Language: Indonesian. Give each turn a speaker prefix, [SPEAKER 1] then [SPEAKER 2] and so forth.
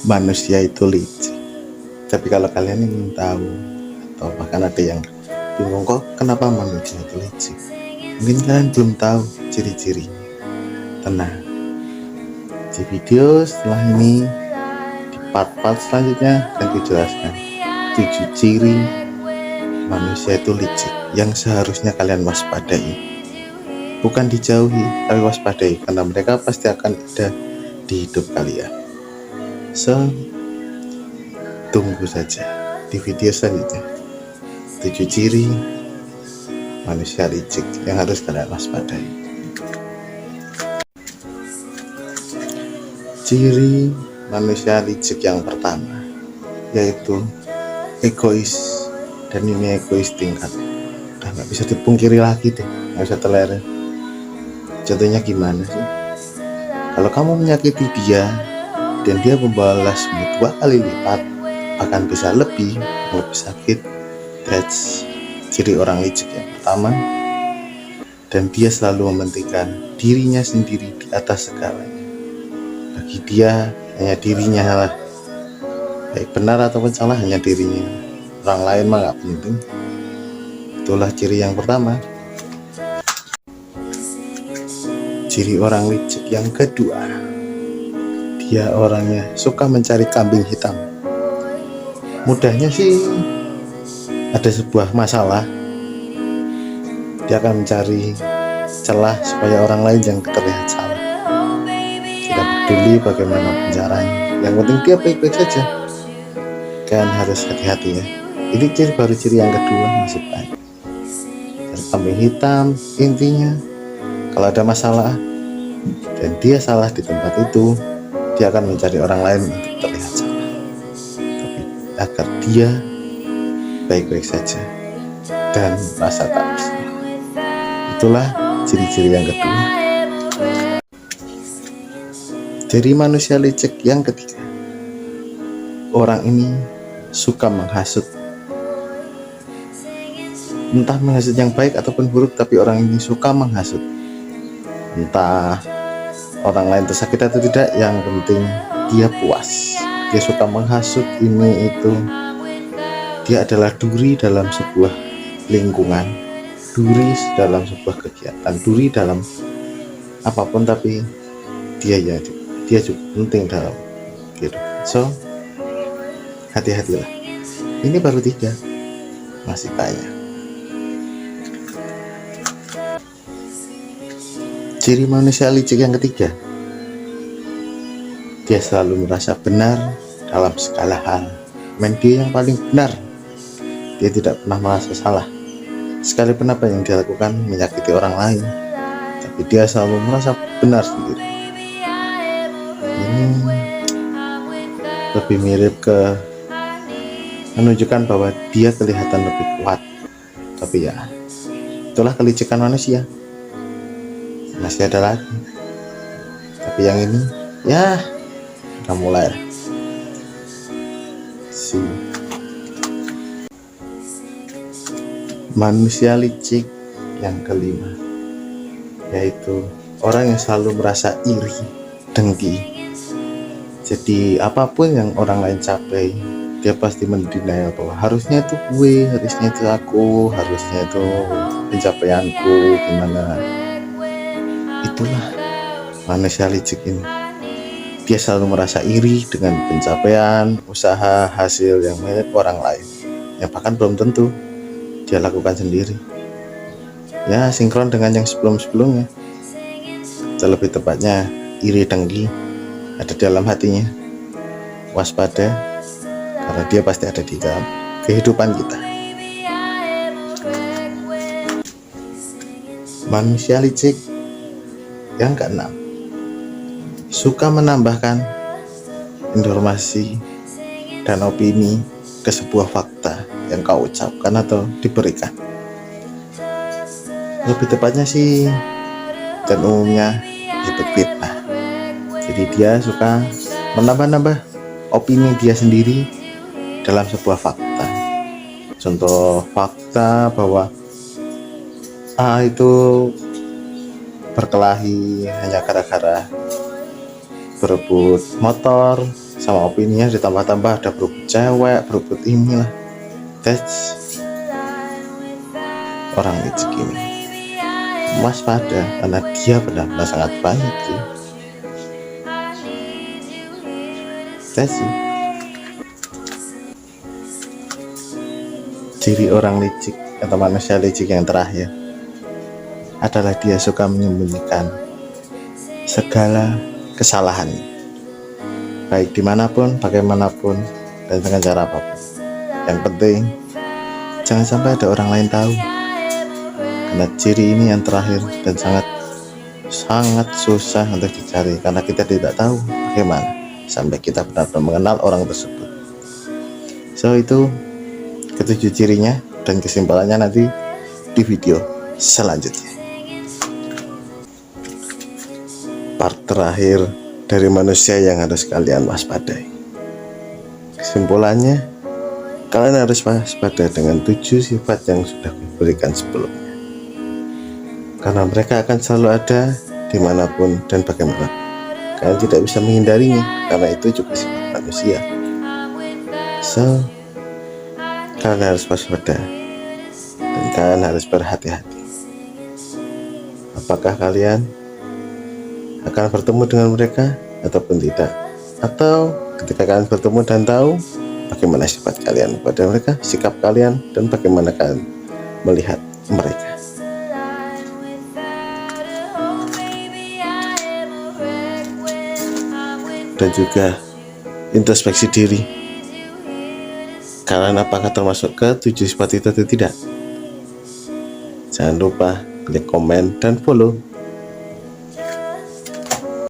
[SPEAKER 1] manusia itu licik. Tapi kalau kalian ingin tahu atau bahkan ada yang bingung kok kenapa manusia itu licik, mungkin kalian belum tahu ciri-ciri. Tenang, di video setelah ini, di part-part selanjutnya akan kujelaskan 7 ciri manusia itu licik yang seharusnya kalian waspadai. Bukan dijauhi, tapi waspadai, karena mereka pasti akan ada di hidup kalian. So, tunggu saja di video selanjutnya 7 ciri manusia licik yang harus kalian waspadai. Ciri manusia licik yang pertama yaitu egois, dan ini egois tingkat nggak bisa dipungkiri lagi deh, nggak bisa terlena. Contohnya gimana sih? Kalau kamu menyakiti dia dan dia membalasmu 2 kali lipat, bahkan bisa lebih sakit, that's ciri orang licik yang pertama. Dan dia selalu mementingkan dirinya sendiri di atas segalanya. Bagi dia hanya dirinya lah, baik benar ataupun salah hanya dirinya, orang lain mah gak penting. Itulah ciri yang pertama. Ciri orang licik yang kedua, dia orangnya suka mencari kambing hitam. Mudahnya sih, ada sebuah masalah, dia akan mencari celah supaya orang lain yang terlihat salah. Tidak peduli bagaimana caranya, yang penting dia baik-baik saja. Kalian harus hati-hati ya. Ini baru ciri yang kedua, masih banyak. Kambing hitam, intinya kalau ada masalah dan dia salah di tempat itu, dia akan mencari orang lain untuk terlihat salah, tapi agar dia baik-baik saja dan merasa tak bersalah. Itulah ciri-ciri yang kedua. Ciri manusia licik yang ketiga, orang ini suka menghasut. Entah menghasut yang baik ataupun buruk, tapi orang ini suka menghasut. Entah orang lain tersakiti atau tidak, yang penting dia puas. Dia suka menghasut ini itu. Dia adalah duri dalam sebuah lingkungan, duri dalam sebuah kegiatan, duri dalam apapun, tapi dia juga penting dalam kehidupan. So, hati-hatilah. Ini baru 3, masih banyak. Ciri manusia licik yang ketiga, dia selalu merasa benar dalam segala hal. Dia yang paling benar, dia tidak pernah merasa salah. Sekalipun apa yang dia lakukan menyakiti orang lain, tapi dia selalu merasa benar sendiri. Ini lebih mirip ke menunjukkan bahwa dia kelihatan lebih kuat. Tapi ya, itulah kelicikan manusia. Masih ada lagi, tapi yang ini ya udah mulai si manusia licik yang kelima, yaitu orang yang selalu merasa iri, dengki. Jadi apapun yang orang lain capai, dia pasti mendenial bahwa harusnya itu gue, harusnya itu aku, harusnya itu pencapaianku gimana. Itulah manusia licik ini. Dia selalu merasa iri dengan pencapaian, usaha, hasil yang milik orang lain, yang bahkan belum tentu dia lakukan sendiri. Ya, sinkron dengan yang sebelum-sebelumnya. Lebih tepatnya, iri dengki ada dalam hatinya. Waspada, karena dia pasti ada di dalam kehidupan kita. Manusia licik yang keenam, suka menambahkan informasi dan opini ke sebuah fakta yang kau ucapkan atau diberikan. Lebih tepatnya sih, dan umumnya disebut fitnah. Jadi dia suka menambah-nambah opini dia sendiri dalam sebuah fakta. Contoh fakta bahwa A itu berkelahi hanya gara-gara berebut motor, sama opininya, ditambah-tambah ada berebut cewek, berebut inilah. That's orang licik ini. Waspada, karena dia benar-benar sangat baik sih. That's it. Ciri orang licik atau manusia licik yang terakhir adalah dia suka menyembunyikan segala kesalahan, baik dimanapun, bagaimanapun, dan dengan cara apapun. Yang penting jangan sampai ada orang lain tahu, karena ciri ini yang terakhir dan sangat susah untuk dicari, karena kita tidak tahu bagaimana sampai kita benar-benar mengenal orang tersebut. So itu ketujuh cirinya, dan kesimpulannya nanti di video selanjutnya. Part terakhir dari manusia yang harus kalian waspadai. Kesimpulannya, kalian harus waspada dengan 7 sifat yang sudah diberikan sebelumnya, karena mereka akan selalu ada dimanapun dan bagaimana. Kalian tidak bisa menghindarinya, karena itu juga sifat manusia. So kalian harus waspada dan kalian harus berhati-hati. Apakah kalian akan bertemu dengan mereka ataupun tidak? Atau ketika kalian bertemu dan tahu bagaimana sifat kalian kepada mereka, sikap kalian, dan bagaimana kalian melihat mereka. Dan juga introspeksi diri, kalian apakah termasuk ke 7 sifat itu atau tidak? Jangan lupa klik komen dan follow.